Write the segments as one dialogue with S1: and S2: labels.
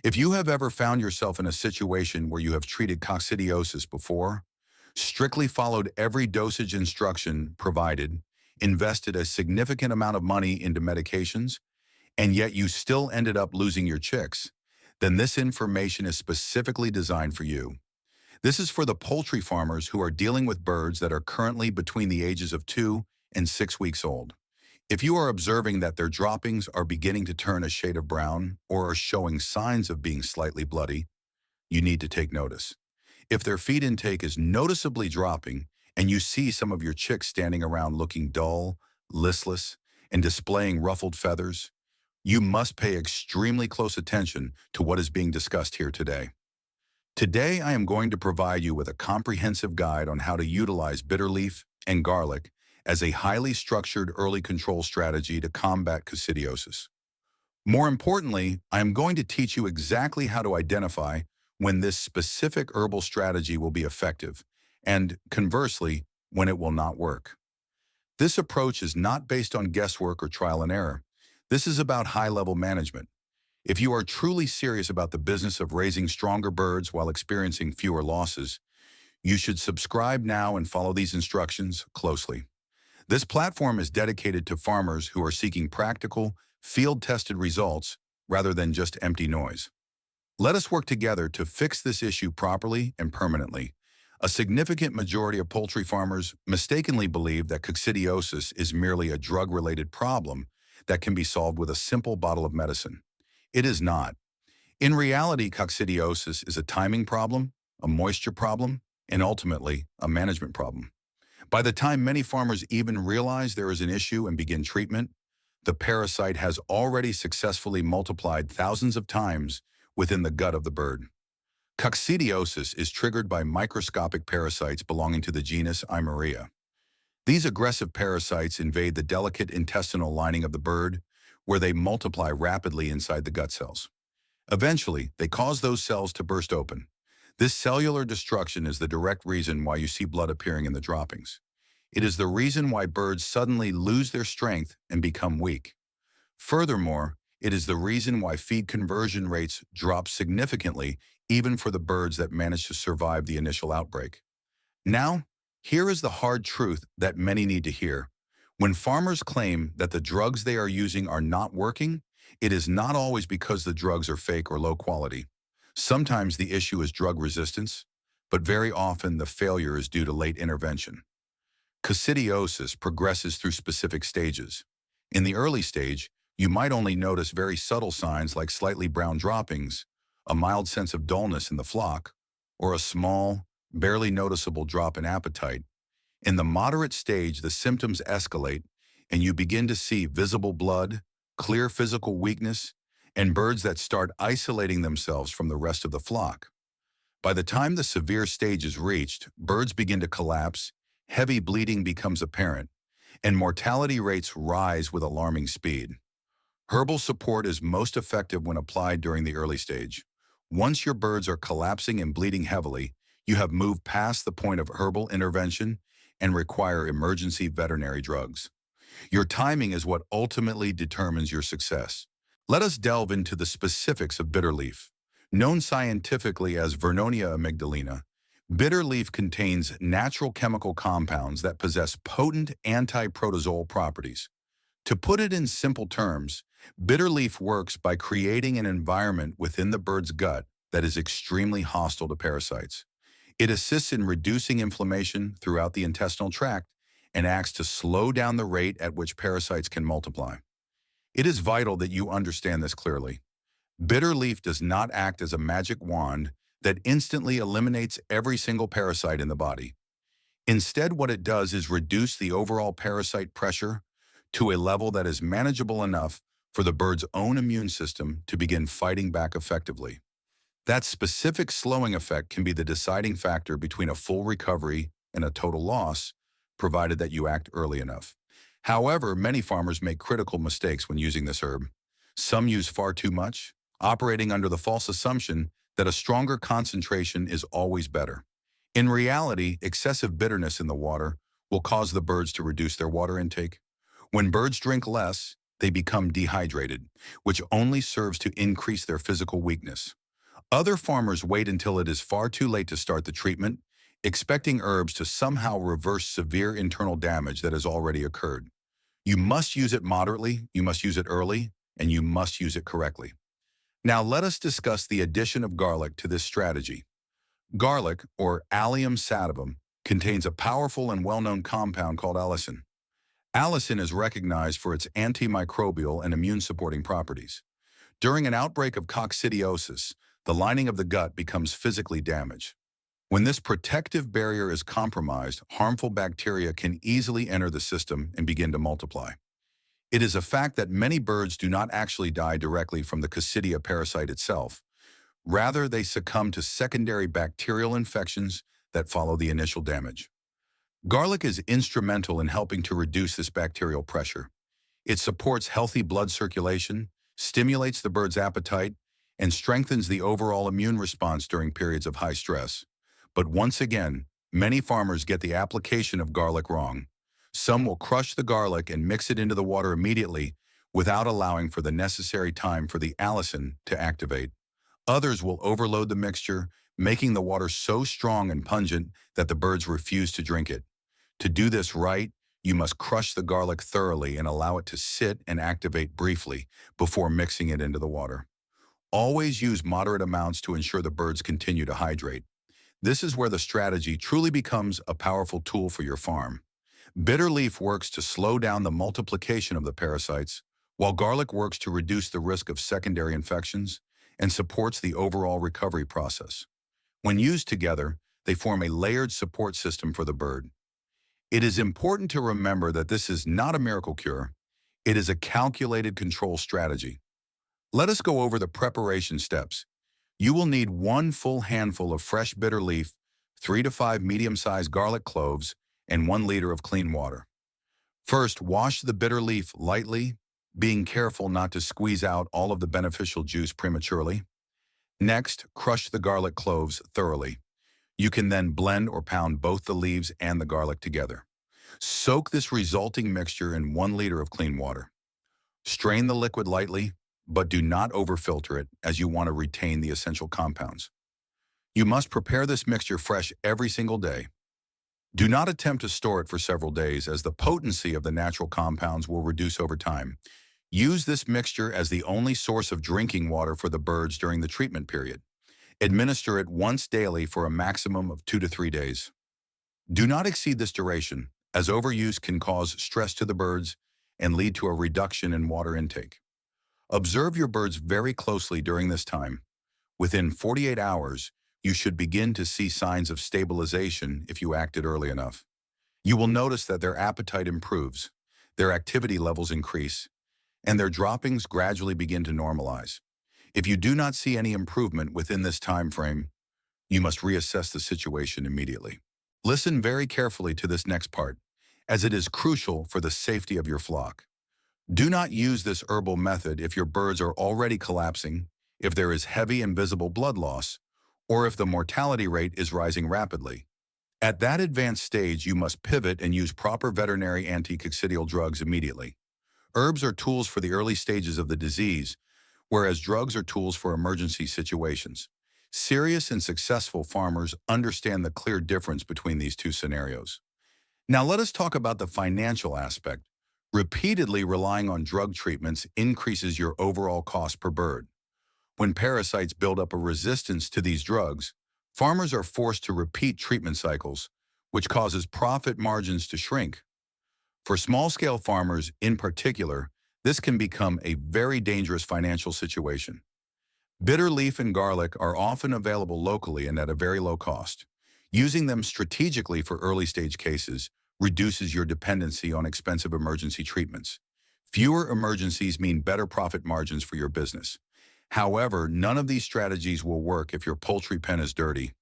S1: If you have ever found yourself in a situation where you have treated coccidiosis before, strictly followed every dosage instruction provided, invested a significant amount of money into medications, and yet you still ended up losing your chicks, then this information is specifically designed for you. This is for the poultry farmers who are dealing with birds that are currently between the ages of 2 and 6 weeks old. If you are observing that their droppings are beginning to turn a shade of brown or are showing signs of being slightly bloody, you need to take notice. If their feed intake is noticeably dropping and you see some of your chicks standing around looking dull, listless, and displaying ruffled feathers, you must pay extremely close attention to what is being discussed here today. Today, I am going to provide you with a comprehensive guide on how to utilize bitter leaf and garlic as a highly structured early control strategy to combat coccidiosis. More importantly, I am going to teach you exactly how to identify when this specific herbal strategy will be effective, and conversely, when it will not work. This approach is not based on guesswork or trial and error. This is about high-level management. If you are truly serious about the business of raising stronger birds while experiencing fewer losses, you should subscribe now and follow these instructions closely. This platform is dedicated to farmers who are seeking practical, field-tested results rather than just empty noise. Let us work together to fix this issue properly and permanently. A significant majority of poultry farmers mistakenly believe that coccidiosis is merely a drug-related problem that can be solved with a simple bottle of medicine. It is not. In reality, coccidiosis is a timing problem, a moisture problem, and ultimately, a management problem. By the time many farmers even realize there is an issue and begin treatment, the parasite has already successfully multiplied thousands of times within the gut of the bird. Coccidiosis is triggered by microscopic parasites belonging to the genus Eimeria. These aggressive parasites invade the delicate intestinal lining of the bird, where they multiply rapidly inside the gut cells. Eventually, they cause those cells to burst open. This cellular destruction is the direct reason why you see blood appearing in the droppings. It is the reason why birds suddenly lose their strength and become weak. Furthermore, it is the reason why feed conversion rates drop significantly even for the birds that manage to survive the initial outbreak. Now, here is the hard truth that many need to hear. When farmers claim that the drugs they are using are not working, it is not always because the drugs are fake or low quality. Sometimes the issue is drug resistance, but very often the failure is due to late intervention. Coccidiosis progresses through specific stages. In the early stage, you might only notice very subtle signs like slightly brown droppings, a mild sense of dullness in the flock, or a small, barely noticeable drop in appetite. In the moderate stage, the symptoms escalate, and you begin to see visible blood, clear physical weakness, and birds that start isolating themselves from the rest of the flock. By the time the severe stage is reached, birds begin to collapse, heavy bleeding becomes apparent, and mortality rates rise with alarming speed. Herbal support is most effective when applied during the early stage. Once your birds are collapsing and bleeding heavily, you have moved past the point of herbal intervention and require emergency veterinary drugs. Your timing is what ultimately determines your success. Let us delve into the specifics of bitter leaf. Known scientifically as Vernonia amygdalina, bitter leaf contains natural chemical compounds that possess potent anti-protozoal properties. To put it in simple terms, bitter leaf works by creating an environment within the bird's gut that is extremely hostile to parasites. It assists in reducing inflammation throughout the intestinal tract and acts to slow down the rate at which parasites can multiply. It is vital that you understand this clearly. Bitter leaf does not act as a magic wand that instantly eliminates every single parasite in the body. Instead, what it does is reduce the overall parasite pressure to a level that is manageable enough for the bird's own immune system to begin fighting back effectively. That specific slowing effect can be the deciding factor between a full recovery and a total loss, provided that you act early enough. However, many farmers make critical mistakes when using this herb. Some use far too much, operating under the false assumption that a stronger concentration is always better. In reality, excessive bitterness in the water will cause the birds to reduce their water intake. When birds drink less, they become dehydrated, which only serves to increase their physical weakness. Other farmers wait until it is far too late to start the treatment, expecting herbs to somehow reverse severe internal damage that has already occurred. You must use it moderately, you must use it early, and you must use it correctly. Now let us discuss the addition of garlic to this strategy. Garlic, or Allium sativum, contains a powerful and well-known compound called allicin. Allicin is recognized for its antimicrobial and immune-supporting properties. During an outbreak of coccidiosis, the lining of the gut becomes physically damaged. When this protective barrier is compromised, harmful bacteria can easily enter the system and begin to multiply. It is a fact that many birds do not actually die directly from the Coccidia parasite itself. Rather, they succumb to secondary bacterial infections that follow the initial damage. Garlic is instrumental in helping to reduce this bacterial pressure. It supports healthy blood circulation, stimulates the bird's appetite, and strengthens the overall immune response during periods of high stress. But once again, many farmers get the application of garlic wrong. Some will crush the garlic and mix it into the water immediately without allowing for the necessary time for the allicin to activate. Others will overload the mixture, making the water so strong and pungent that the birds refuse to drink it. To do this right, you must crush the garlic thoroughly and allow it to sit and activate briefly before mixing it into the water. Always use moderate amounts to ensure the birds continue to hydrate. This is where the strategy truly becomes a powerful tool for your farm. Bitter leaf works to slow down the multiplication of the parasites, while garlic works to reduce the risk of secondary infections and supports the overall recovery process. When used together, they form a layered support system for the bird. It is important to remember that this is not a miracle cure. It is a calculated control strategy. Let us go over the preparation steps. You will need 1 full handful of fresh bitter leaf, 3 to 5 medium-sized garlic cloves, and 1 liter of clean water. First, wash the bitter leaf lightly, being careful not to squeeze out all of the beneficial juice prematurely. Next, crush the garlic cloves thoroughly. You can then blend or pound both the leaves and the garlic together. Soak this resulting mixture in 1 liter of clean water. Strain the liquid lightly, but do not overfilter it as you want to retain the essential compounds. You must prepare this mixture fresh every single day. Do not attempt to store it for several days as the potency of the natural compounds will reduce over time. Use this mixture as the only source of drinking water for the birds during the treatment period. Administer it once daily for a maximum of 2 to 3 days. Do not exceed this duration, as overuse can cause stress to the birds and lead to a reduction in water intake. Observe your birds very closely during this time. Within 48 hours, you should begin to see signs of stabilization if you acted early enough. You will notice that their appetite improves, their activity levels increase, and their droppings gradually begin to normalize. If you do not see any improvement within this time frame, you must reassess the situation immediately. Listen very carefully to this next part, as it is crucial for the safety of your flock. Do not use this herbal method if your birds are already collapsing, if there is heavy and visible blood loss, or if the mortality rate is rising rapidly. At that advanced stage, you must pivot and use proper veterinary anti-coccidial drugs immediately. Herbs are tools for the early stages of the disease, whereas drugs are tools for emergency situations. Serious and successful farmers understand the clear difference between these two scenarios. Now let us talk about the financial aspect. Repeatedly relying on drug treatments increases your overall cost per bird. When parasites build up a resistance to these drugs, farmers are forced to repeat treatment cycles, which causes profit margins to shrink. For small-scale farmers in particular, this can become a very dangerous financial situation. Bitter leaf and garlic are often available locally and at a very low cost. Using them strategically for early-stage cases reduces your dependency on expensive emergency treatments. Fewer emergencies mean better profit margins for your business. However, none of these strategies will work if your poultry pen is dirty.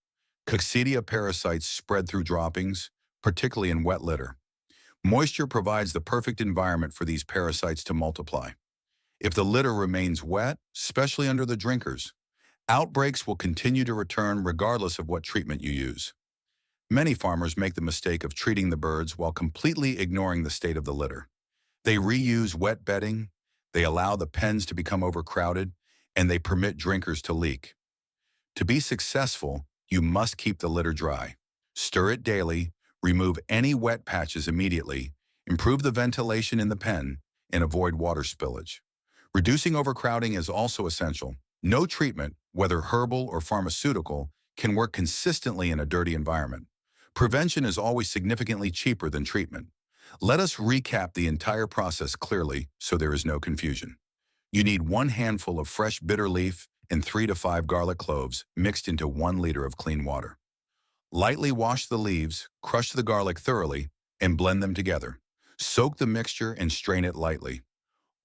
S1: Coccidia parasites spread through droppings, particularly in wet litter. Moisture provides the perfect environment for these parasites to multiply. If the litter remains wet, especially under the drinkers, outbreaks will continue to return regardless of what treatment you use. Many farmers make the mistake of treating the birds while completely ignoring the state of the litter. They reuse wet bedding, They allow the pens to become overcrowded, and they permit drinkers to leak. To be successful, you must keep the litter dry. Stir it daily, remove any wet patches immediately, improve the ventilation in the pen, and avoid water spillage. Reducing overcrowding is also essential. No treatment, whether herbal or pharmaceutical, can work consistently in a dirty environment. Prevention is always significantly cheaper than treatment. Let us recap the entire process clearly so there is no confusion. You need 1 handful of fresh bitter leaf and 3 to 5 garlic cloves mixed into 1 liter of clean water. Lightly wash the leaves, crush the garlic thoroughly, and blend them together. Soak the mixture and strain it lightly.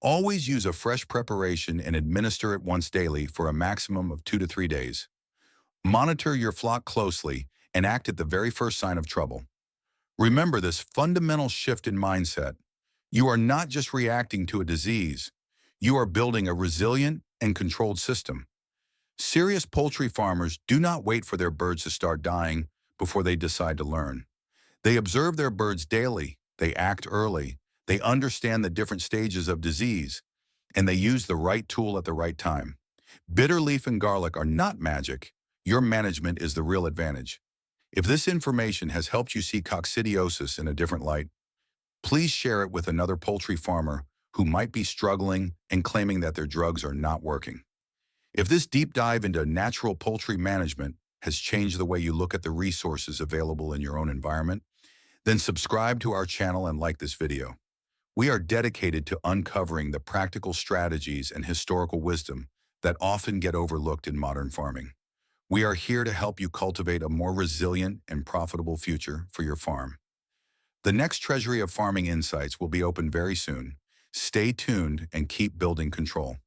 S1: Always use a fresh preparation and administer it once daily for a maximum of 2 to 3 days. Monitor your flock closely and act at the very first sign of trouble. Remember this fundamental shift in mindset. You are not just reacting to a disease. You are building a resilient and controlled system. Serious poultry farmers do not wait for their birds to start dying before they decide to learn. They observe their birds daily, they act early, they understand the different stages of disease, and they use the right tool at the right time. Bitter leaf and garlic are not magic. Your management is the real advantage. If this information has helped you see coccidiosis in a different light, please share it with another poultry farmer who might be struggling and claiming that their drugs are not working. If this deep dive into natural poultry management has changed the way you look at the resources available in your own environment, then subscribe to our channel and like this video. We are dedicated to uncovering the practical strategies and historical wisdom that often get overlooked in modern farming. We are here to help you cultivate a more resilient and profitable future for your farm. The next Treasury of Farming Insights will be open very soon. Stay tuned and keep building control.